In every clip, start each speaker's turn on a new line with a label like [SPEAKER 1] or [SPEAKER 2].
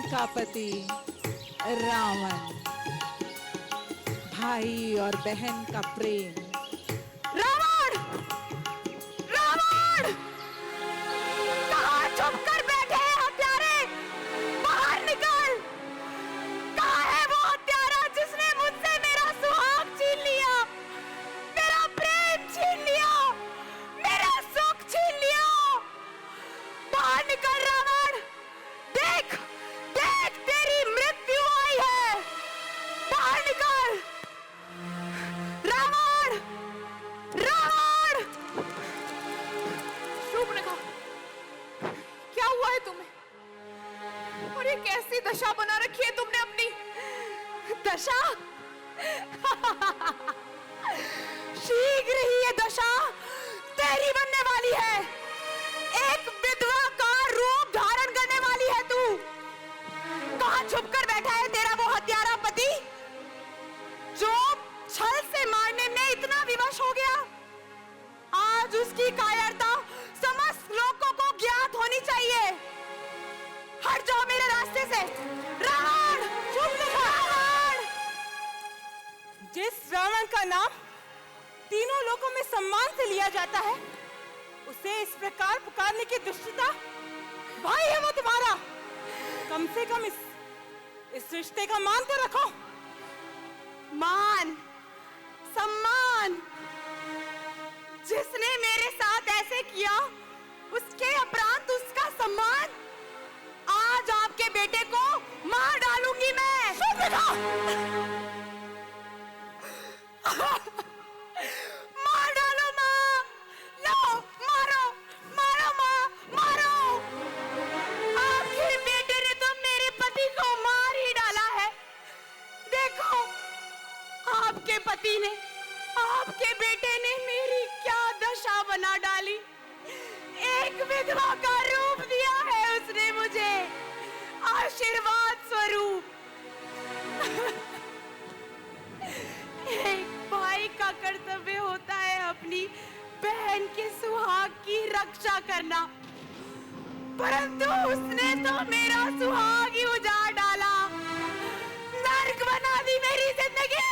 [SPEAKER 1] का पति रावण, भाई और बहन का प्रेम।
[SPEAKER 2] रावण! रावण! कहाँ छुप कर बैठे हैं हत्यारे? बाहर निकल! कहाँ है वो हत्यारा जिसने मुझसे मेरा सुहाग छीन लिया, मेरा प्रेम छीन लिया, मेरा सुख छीन लिया? बाहर निकल रावण! देख, देख तेरी मृत्यु आई है। बाहर निकल रावण! रावण! शूर्पणखा, क्या हुआ है तुम्हें? और ये कैसी दशा बना रखी है तुमने अपनी? दशा? शीघ्र ही ये दशा तेरी बनने वाली है। एक विधवा का रूप धारण करने वाली है तू। कहां छुप कर बैठा है तेरा वो हत्यारा पति जो छल से मारने में इतना विवश हो गया? आज उसकी कायरता समस्त लोगों को ज्ञात होनी चाहिए। हट जाओ मेरे रास्ते से। रावण! रावण!
[SPEAKER 3] जिस रावण का नाम तीनों लोगों में सम्मान से लिया जाता है, उसे इस प्रकार पुकारने की दुष्टता? भाई है वो तुम्हारा, कम से कम इस रिश्ते का मान तो रखो।
[SPEAKER 2] मान, सम्मान? जिसने मेरे साथ ऐसे किया उसके उपरांत उसका सम्मान? आज आपके बेटे को मार डालूंगी मैं। मार डालो माँ! लो, मारो, मारो माँ, मारो! आखिर बेटे ने तो मेरे पति को मार ही डाला है। देखो, आपके पति ने, आपके बेटे ने मेरी क्या दशा बना डाली। एक विधवा का रूप दिया है उसने मुझे, आशीर्वाद स्वरूप। एक भाई का कर्तव्य होता है अपनी बहन के सुहाग की रक्षा करना, परंतु उसने तो मेरा सुहाग ही उजाड़ डाला, नर्क बना दी मेरी जिंदगी।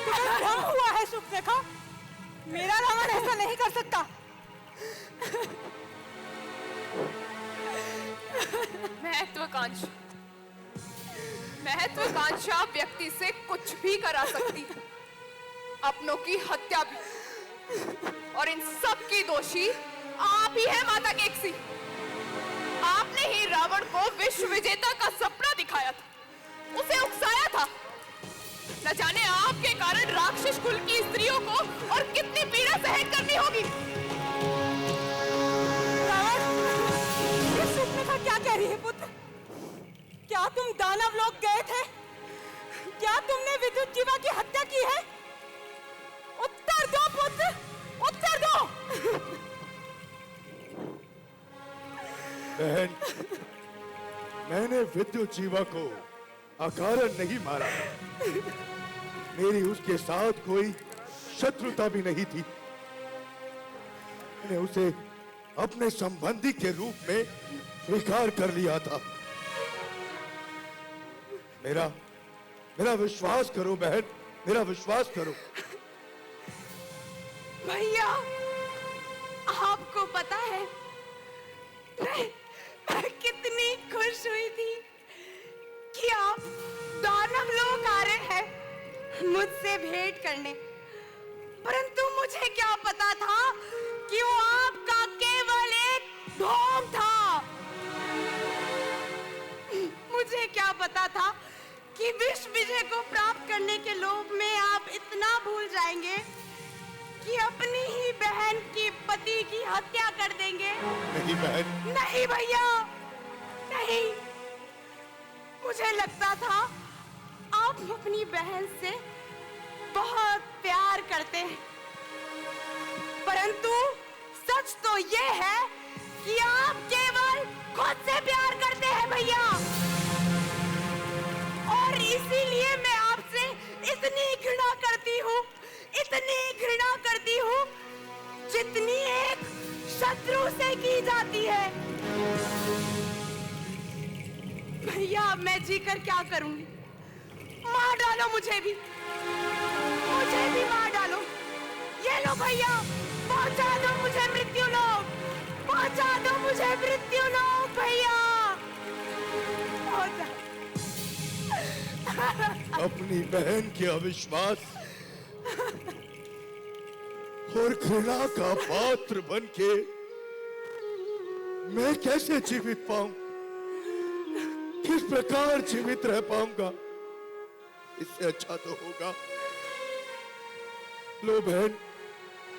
[SPEAKER 3] क्या हुआ है शूर्पणखा? मेरा रावण ऐसा नहीं कर सकता।
[SPEAKER 4] महत्वाकांक्षा व्यक्ति से कुछ भी करा सकती है, अपनों की हत्या भी। और इन सब की दोषी आप ही है माता केकसी। आपने ही रावण को विश्व विजेता का सपना दिखाया था, उसे उकसाया था। न जाने आपके कारण राक्षस कुल की स्त्रियों को और कितनी पीड़ा सहन करनी होगी।
[SPEAKER 3] शूर्पणखा क्या कह रही है पुत्र? क्या तुम दानव लोग गए थे? क्या तुमने विद्युत जीवा की हत्या की है? उत्तर दो पुत्र, उत्तर दो।
[SPEAKER 5] बहन, मैंने विद्युत जीवा को अकारण नहीं मारा। मेरी उसके साथ कोई शत्रुता भी नहीं थी। मैंने उसे अपने संबंधी के रूप में स्वीकार कर लिया था। मेरा विश्वास करो बहन, मेरा विश्वास करो।
[SPEAKER 2] भैया, आपको पता है मैं कितनी खुश हुई थी कि आप दानव लोग आ रहे हैं मुझसे भेंट करने, परंतु मुझे क्या पता था कि वो आपका केवल एक ढोंग था। मुझे क्या पता था कि विश्व विजय को प्राप्त करने के लोभ में आप इतना भूल जाएंगे कि अपनी ही बहन की पति की हत्या कर देंगे।
[SPEAKER 5] नहीं बहन,
[SPEAKER 2] नहीं भैया, नहीं। मुझे लगता था आप अपनी बहन से बहुत प्यार करते हैं, परंतु सच तो ये है कि आप केवल खुद से प्यार करते हैं भैया। और इसीलिए मैं आपसे इतनी घृणा करती हूँ, इतनी घृणा करती हूँ जितनी एक शत्रु से की जाती है।
[SPEAKER 3] भैया अब मैं जी कर क्या करूंगी? मार डालो मुझे भी मार डालो। ये लो भैया, पहुंचा दो मुझे मृत्यु लोक, पहुंचा दो मुझे मृत्यु लोक भैया, पहुंचा।
[SPEAKER 5] अपनी बहन के अविश्वास और घृणा का पात्र बनके मैं कैसे जीवित पाऊं? किस प्रकार जीवित रह पाऊंगा? इससे अच्छा तो होगा, लो बहन,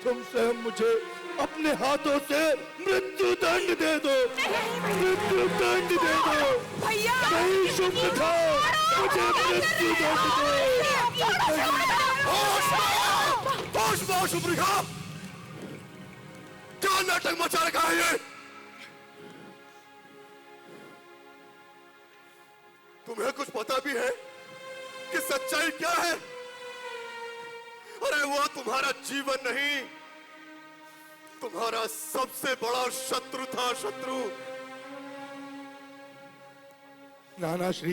[SPEAKER 5] तुम स्वयं मुझे अपने हाथों से मृत्यु दंड दे दो, मृत्यु दंड दे दो।
[SPEAKER 3] भैया
[SPEAKER 5] नहीं शुभ था, मुझे मृत्यु दंड दो।
[SPEAKER 6] होश में आओ शुभ्रिका, क्या नाटक मचा रखा है ये? तुम्हें कुछ पता भी है कि सच्चाई क्या है? अरे वो तुम्हारा जीवन नहीं, तुम्हारा सबसे बड़ा शत्रु था, शत्रु।
[SPEAKER 5] नाना श्री,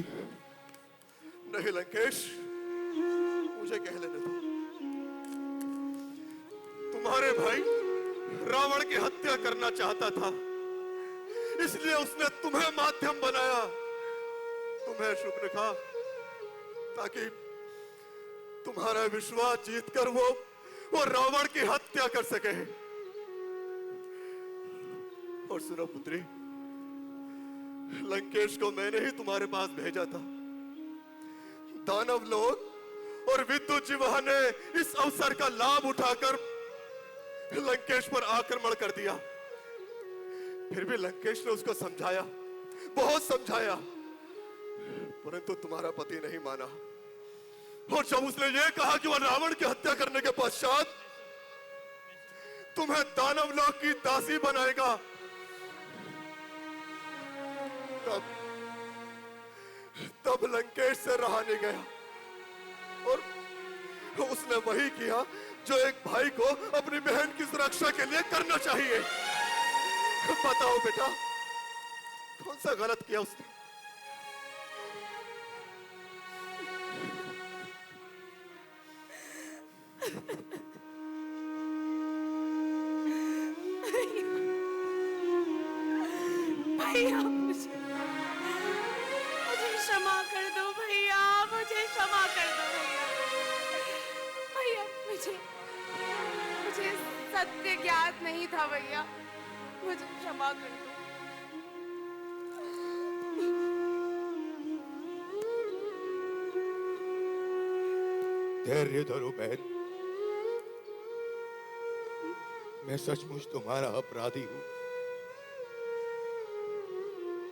[SPEAKER 6] नहीं लंकेश, मुझे कह लेने दो। तुम्हारे भाई रावण की हत्या करना चाहता था, इसलिए उसने तुम्हें माध्यम बनाया, तुम्हें शुभ्रिका, ताकि तुम्हारा विश्वास जीतकर वो रावण की हत्या कर सके। और सुनो पुत्री, लंकेश को मैंने ही तुम्हारे पास भेजा था। दानव लोग और विद्युत जिह्वा ने इस अवसर का लाभ उठाकर लंकेश पर आक्रमण कर दिया। फिर भी लंकेश ने उसको समझाया, बहुत समझाया, परंतु तुम्हारा पति नहीं माना। और जब उसने ये कहा कि वह रावण की हत्या करने के पश्चात तुम्हें दानव लोक की दासी बनाएगा, तब लंकेश से रहा नहीं गया और उसने वही किया जो एक भाई को अपनी बहन की सुरक्षा के लिए करना चाहिए। बताओ बेटा, कौन सा गलत किया उसने?
[SPEAKER 3] भैया मुझे क्षमा कर दो भैया, मुझे क्षमा कर दो भैया। भैया मुझे सत्य ज्ञात नहीं था भैया, मुझे क्षमा कर दो।
[SPEAKER 5] धैर्य धरो बहन, मैं सचमुच तुम्हारा अपराधी हूं।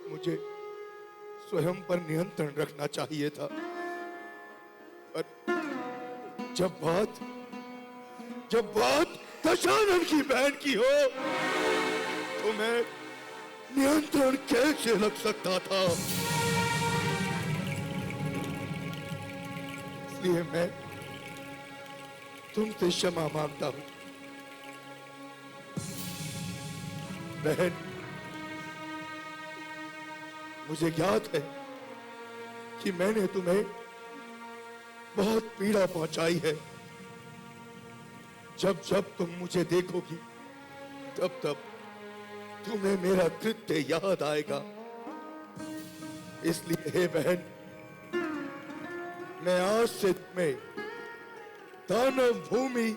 [SPEAKER 5] मुझे स्वयं पर नियंत्रण रखना चाहिए था, पर जब बात दशानन की बहन की हो तो मैं नियंत्रण कैसे रख सकता था? इसलिए मैं तुमसे क्षमा मांगता हूं बहन। मुझे ज्ञात है कि मैंने तुम्हें बहुत पीड़ा पहुंचाई है। जब जब तुम मुझे देखोगी तब तब तुम्हें मेरा कृत्य याद आएगा। इसलिए हे बहन, मैं आज से तुम्हें दानव भूमि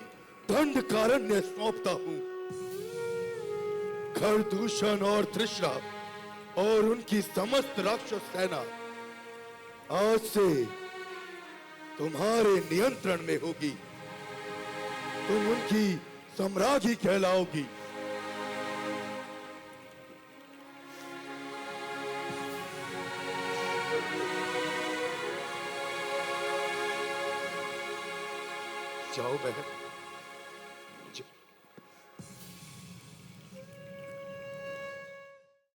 [SPEAKER 5] दंडकारण्य सौंपता हूं। खरदूषण और तृष्णा और उनकी समस्त राक्षस सेना आज से तुम्हारे नियंत्रण में होगी। तुम उनकी सम्राज्ञी कहलाओगी। जाओ बहन।